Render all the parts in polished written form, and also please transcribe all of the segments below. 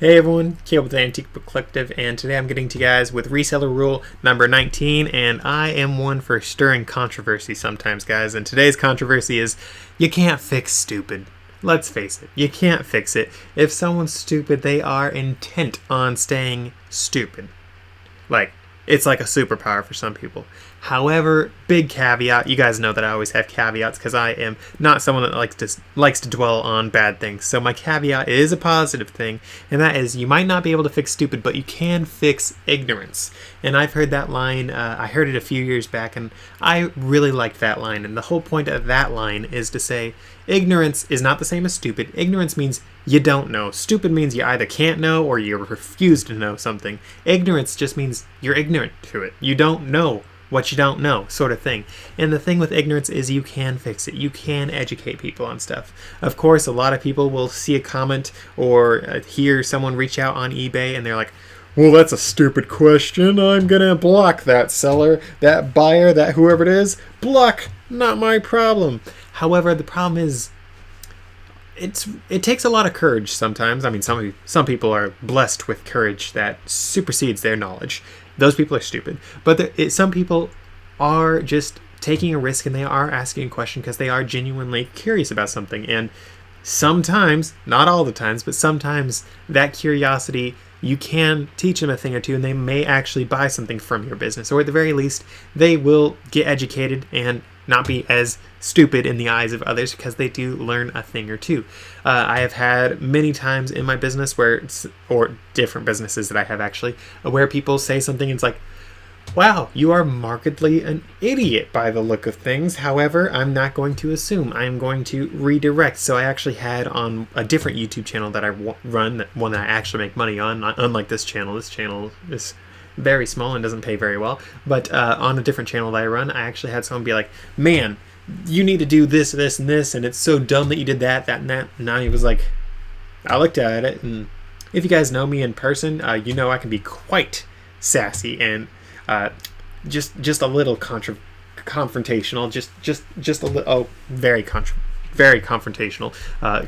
Hey everyone, Caleb with the Antique Book Collective, and today I'm getting to you guys with reseller rule number 19, and I am one for stirring controversy sometimes, guys, and today's controversy is you can't fix stupid. Let's face it, you can't fix it. If someone's stupid, they are intent on staying stupid. It's like a superpower for some people. However, big caveat, you guys know that I always have caveats because I am not someone that likes to dwell on bad things. So my caveat is a positive thing, and that is you might not be able to fix stupid, but you can fix ignorance. And I've heard that line, I heard it a few years back, and I really liked that line. And the whole point of that line is to say ignorance is not the same as stupid. Ignorance means you don't know. Stupid means you either can't know or you refuse to know something. Ignorance just means you're ignorant to it. You don't know what you don't know, sort of thing. And the thing with ignorance is you can fix it. You can educate people on stuff. Of course, a lot of people will see a comment or hear someone reach out on eBay and they're like, well, that's a stupid question. I'm going to block that seller, that buyer, that whoever it is. Block, not my problem. However, the problem is it takes a lot of courage sometimes. I mean, some people are blessed with courage that supersedes their knowledge. Those people are stupid. But some people are just taking a risk and they are asking a question because they are genuinely curious about something. And sometimes, not all the times, but sometimes that curiosity, you can teach them a thing or two and they may actually buy something from your business. Or at the very least, they will get educated and not be as stupid in the eyes of others because they do learn a thing or two. I have had many times in my business or different businesses that I have actually, where people say something and it's like, wow, you are markedly an idiot by the look of things. However, I'm not going to assume. I'm going to redirect. So I actually had on a different YouTube channel that I run, one that I actually make money on, unlike this channel. This channel is very small and doesn't pay very well. But on a different channel that I run, I actually had someone be like, man, you need to do this, this, and this, and it's so dumb that you did that, and that. And I was like, I looked at it, and if you guys know me in person, you know I can be quite sassy and just a little confrontational, just a little, very confrontational.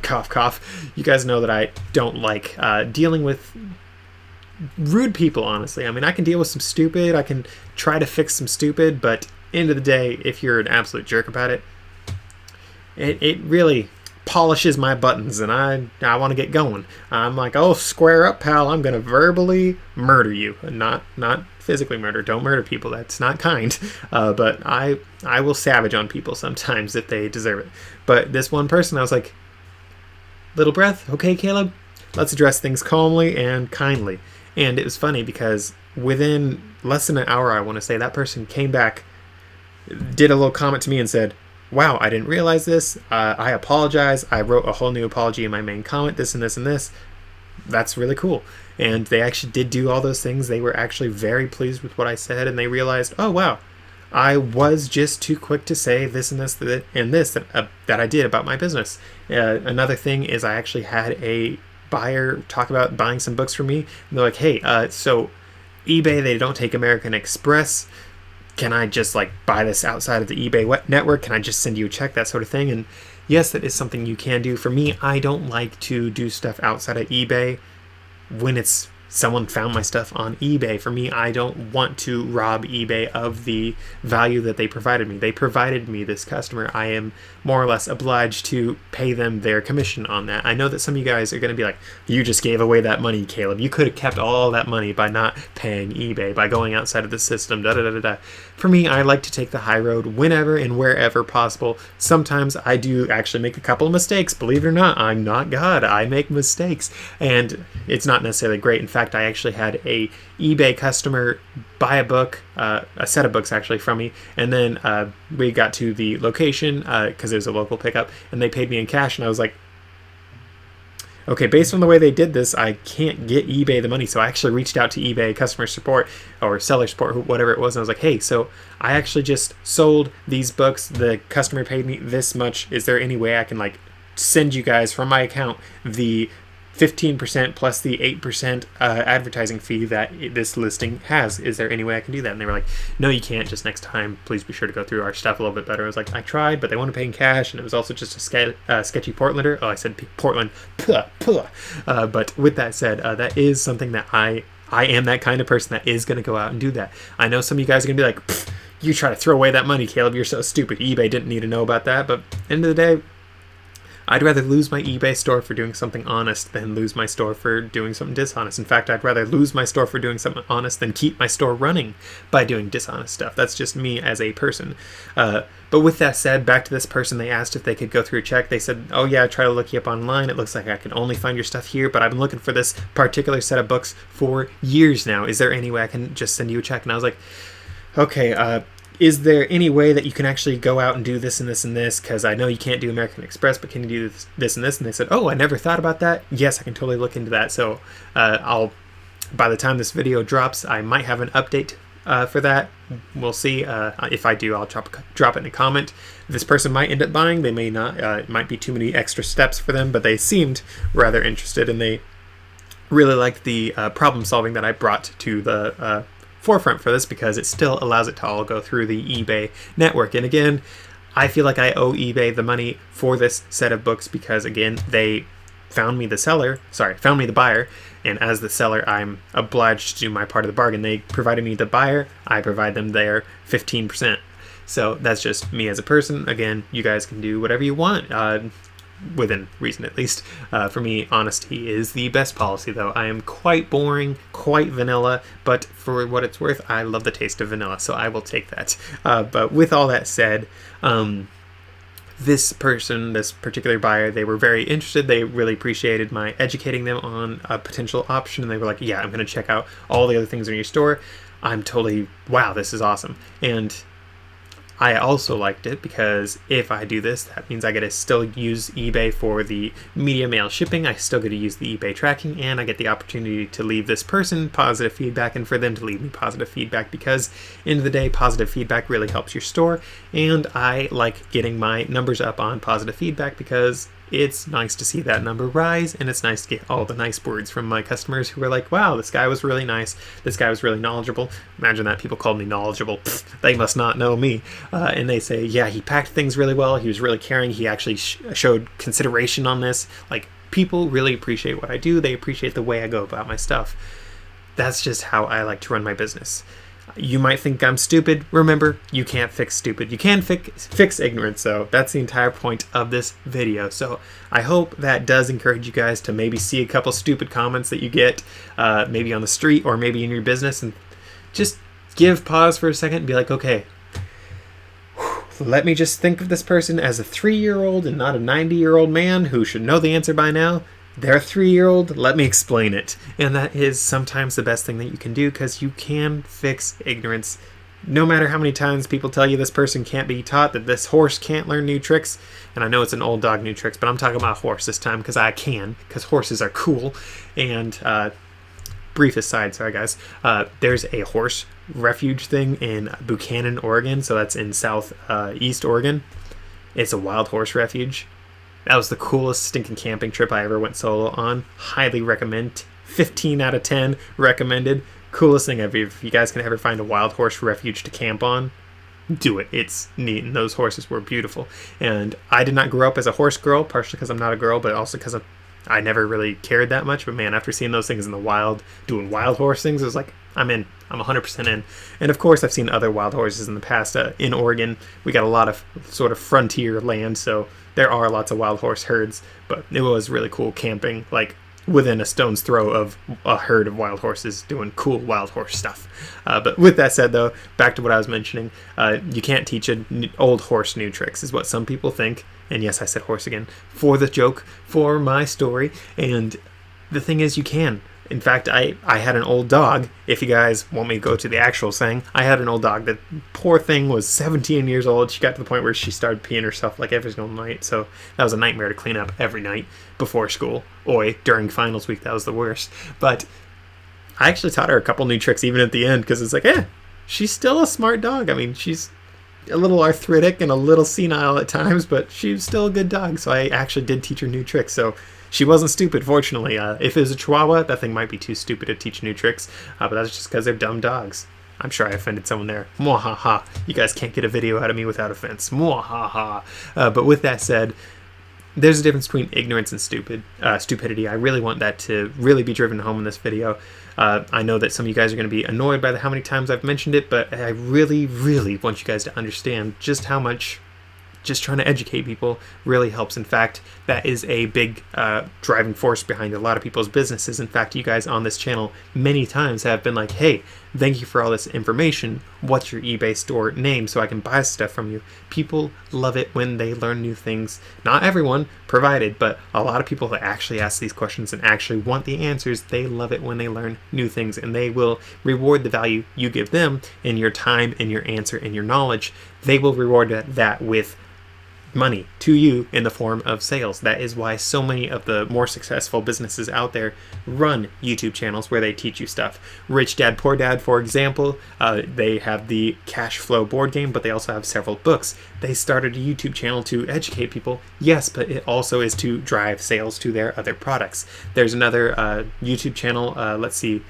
Cough, cough. You guys know that I don't like dealing with rude people, honestly. I mean, I can deal with some stupid, I can try to fix some stupid, but end of the day, if you're an absolute jerk about it, it really polishes my buttons and I want to get going. I'm like, oh, square up, pal. I'm going to verbally murder you. Not physically murder. Don't murder people. That's not kind. But I will savage on people sometimes if they deserve it. But this one person, I was like, little breath. Okay, Caleb, let's address things calmly and kindly. And it was funny because within less than an hour, I want to say, that person came back, did a little comment to me and said, wow, I didn't realize this. I apologize. I wrote a whole new apology in my main comment, this and this and this. That's really cool. And they actually did do all those things. They were actually very pleased with what I said, and they realized, oh, wow, I was just too quick to say this and this and this that I did about my business. Another thing is I actually had a buyer talk about buying some books from me. And they're like, hey, so eBay, they don't take American Express. Can I just buy this outside of the eBay network? Can I just send you a check, that sort of thing? And yes, that is something you can do. For me, I don't like to do stuff outside of eBay when it's someone found my stuff on eBay. For me, I don't want to rob eBay of the value that they provided me. They provided me this customer. I am more or less obliged to pay them their commission on that. I know that some of you guys are going to be like, you just gave away that money, Caleb. You could have kept all that money by not paying eBay, by going outside of the system, da-da-da-da-da. For me, I like to take the high road whenever and wherever possible. Sometimes I do actually make a couple of mistakes. Believe it or not, I'm not God. I make mistakes. And it's not necessarily great. In fact, I actually had a eBay customer buy a book, a set of books actually from me, and then we got to the location because it was a local pickup, and they paid me in cash, and I was like, okay, based on the way they did this, I can't get eBay the money. So I actually reached out to eBay customer support or seller support, whatever it was, and I was like, hey, so I actually just sold these books. The customer paid me this much. Is there any way I can send you guys from my account the 15% plus the 8% advertising fee that this listing has. Is there any way I can do that? And they were like, no, you can't. Just next time, please be sure to go through our stuff a little bit better. I was like, I tried, but they want to pay in cash, and it was also just a sketchy Portlander. Oh, I said Portland. But with that said, that is something that I am that kind of person that is going to go out and do that. I know some of you guys are going to be like, you try to throw away that money, Caleb. You're so stupid. eBay didn't need to know about that. But at the end of the day, I'd rather lose my eBay store for doing something honest than lose my store for doing something dishonest. In fact, I'd rather lose my store for doing something honest than keep my store running by doing dishonest stuff. That's just me as a person. But with that said, back to this person, they asked if they could go through a check. They said, oh yeah, try to look you up online. It looks like I can only find your stuff here, but I've been looking for this particular set of books for years now. Is there any way I can just send you a check? And I was like, okay, is there any way that you can actually go out and do this and this and this? Because I know you can't do American Express, but can you do this and this? And they said, oh, I never thought about that. Yes, I can totally look into that. So by the time this video drops, I might have an update for that. We'll see. If I do, I'll drop it in a comment. This person might end up buying. They may not. It might be too many extra steps for them, but they seemed rather interested, and they really liked the problem solving that I brought to the forefront for this, because it still allows it to all go through the eBay network. And again, I feel like I owe eBay the money for this set of books because, again, they found me the buyer, and as the seller, I'm obliged to do my part of the bargain. They provided me the buyer, I provide them their 15%. So that's just me as a person. Again, you guys can do whatever you want, within reason at least. For me, honesty is the best policy, though. I am quite boring, quite vanilla, but for what it's worth, I love the taste of vanilla, so I will take that. But with all that said, this person, this particular buyer, they were very interested. They really appreciated my educating them on a potential option, and they were like, yeah, I'm going to check out all the other things in your store. I'm totally, wow, this is awesome. And I also liked it because if I do this, that means I get to still use eBay for the media mail shipping. I still get to use the eBay tracking, and I get the opportunity to leave this person positive feedback and for them to leave me positive feedback, because end of the day, positive feedback really helps your store. And I like getting my numbers up on positive feedback because it's nice to see that number rise, and it's nice to get all the nice words from my customers who are like, wow, this guy was really nice, this guy was really knowledgeable. Imagine that, people called me knowledgeable. Pfft, they must not know me. And they say, yeah, he packed things really well, he was really caring, he actually showed consideration on this. Like, people really appreciate what I do, they appreciate the way I go about my stuff. That's just how I like to run my business. You might think I'm stupid. Remember, you can't fix stupid. You can fix ignorance, though. That's the entire point of this video. So I hope that does encourage you guys to maybe see a couple stupid comments that you get, maybe on the street or maybe in your business, and just pause for a second and be like, okay, let me just think of this person as a 3-year-old and not a 90-year-old man who should know the answer by now. They're a 3-year-old, let me explain it. And that is sometimes the best thing that you can do, because you can fix ignorance. No matter how many times people tell you this person can't be taught, that this horse can't learn new tricks, and I know it's an old dog new tricks, but I'm talking about horse this time because I can, because horses are cool. And brief aside, sorry guys, there's a horse refuge thing in Buchanan, Oregon, so that's in southeast Oregon. It's a wild horse refuge. That was the coolest stinking camping trip I ever went solo on. Highly recommend. 15 out of 10 recommended. Coolest thing ever. If you guys can ever find a wild horse refuge to camp on, do it. It's neat, and those horses were beautiful. And I did not grow up as a horse girl, partially because I'm not a girl, but also because I never really cared that much. But man, after seeing those things in the wild, doing wild horse things, it was like, I'm in. I'm 100% in. And of course, I've seen other wild horses in the past. In Oregon, we got a lot of sort of frontier land, so there are lots of wild horse herds, but it was really cool camping, like within a stone's throw of a herd of wild horses doing cool wild horse stuff. But with that said, though, back to what I was mentioning, you can't teach an old horse new tricks, is what some people think. And yes, I said horse again, for the joke, for my story. And the thing is, you can. In fact, I had an old dog. If you guys want me to go to the actual saying, I had an old dog. The poor thing was 17 years old. She got to the point where she started peeing herself like every single night. So that was a nightmare to clean up every night before school. During finals week, that was the worst. But I actually taught her a couple new tricks even at the end, because it's like, she's still a smart dog. I mean, she's a little arthritic and a little senile at times, but she was still a good dog. So I actually did teach her new tricks. So she wasn't stupid, fortunately. If it was a Chihuahua, that thing might be too stupid to teach new tricks. But that's just because they're dumb dogs. I'm sure I offended someone there. Mwahaha. You guys can't get a video out of me without offense. Mwahaha. But with that said, there's a difference between ignorance and stupidity. I really want that to really be driven home in this video. I know that some of you guys are going to be annoyed by how many times I've mentioned it, but I really, really want you guys to understand just how much just trying to educate people really helps. In fact, that is a big driving force behind a lot of people's businesses. In fact, you guys on this channel many times have been like, hey, thank you for all this information. What's your eBay store name so I can buy stuff from you? People love it when they learn new things. Not everyone provided, but a lot of people that actually ask these questions and actually want the answers, they love it when they learn new things, and they will reward the value you give them in your time, in your answer, in your knowledge. They will reward that with money to you in the form of sales. That is why so many of the more successful businesses out there run YouTube channels where they teach you stuff. Rich Dad Poor Dad, for example, they have the cash flow board game, but they also have several books. They started a YouTube channel to educate people, yes, but it also is to drive sales to their other products. There's another YouTube channel, let's see,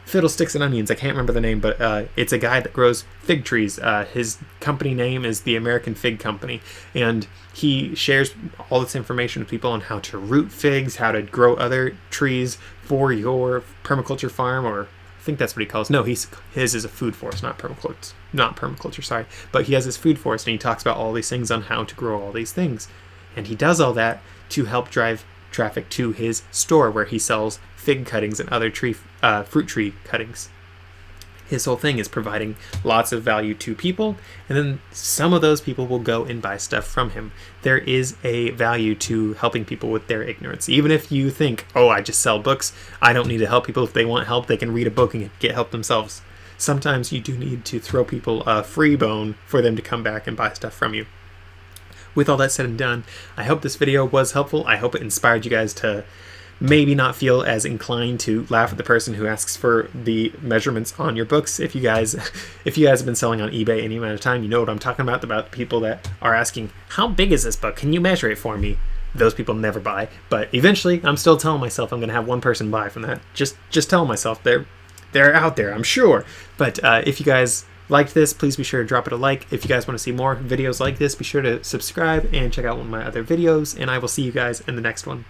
Fiddlesticks and Onions. I can't remember the name, but it's a guy that grows fig trees. His company name is the American Fig Company, and he shares all this information with people on how to root figs, how to grow other trees for your permaculture farm, or I think that's what he calls. No, his is a food forest, not permaculture. Sorry, but he has his food forest, and he talks about all these things on how to grow all these things, and he does all that to help drive traffic to his store where he sells fig cuttings and other fruit tree cuttings. His whole thing is providing lots of value to people, and then some of those people will go and buy stuff from him. There is a value to helping people with their ignorance. Even if you think, oh, I just sell books, I don't need to help people. If they want help, they can read a book and get help themselves. Sometimes you do need to throw people a free bone for them to come back and buy stuff from you. With all that said and done, I hope this video was helpful. I hope it inspired you guys to maybe not feel as inclined to laugh at the person who asks for the measurements on your books. If you guys have been selling on eBay any amount of time, you know what I'm talking about the people that are asking, how big is this book? Can you measure it for me? Those people never buy, but eventually I'm still telling myself I'm going to have one person buy from that. Just telling myself they're out there, I'm sure. But if you guys liked this, please be sure to drop it a like. If you guys want to see more videos like this, be sure to subscribe and check out one of my other videos, and I will see you guys in the next one.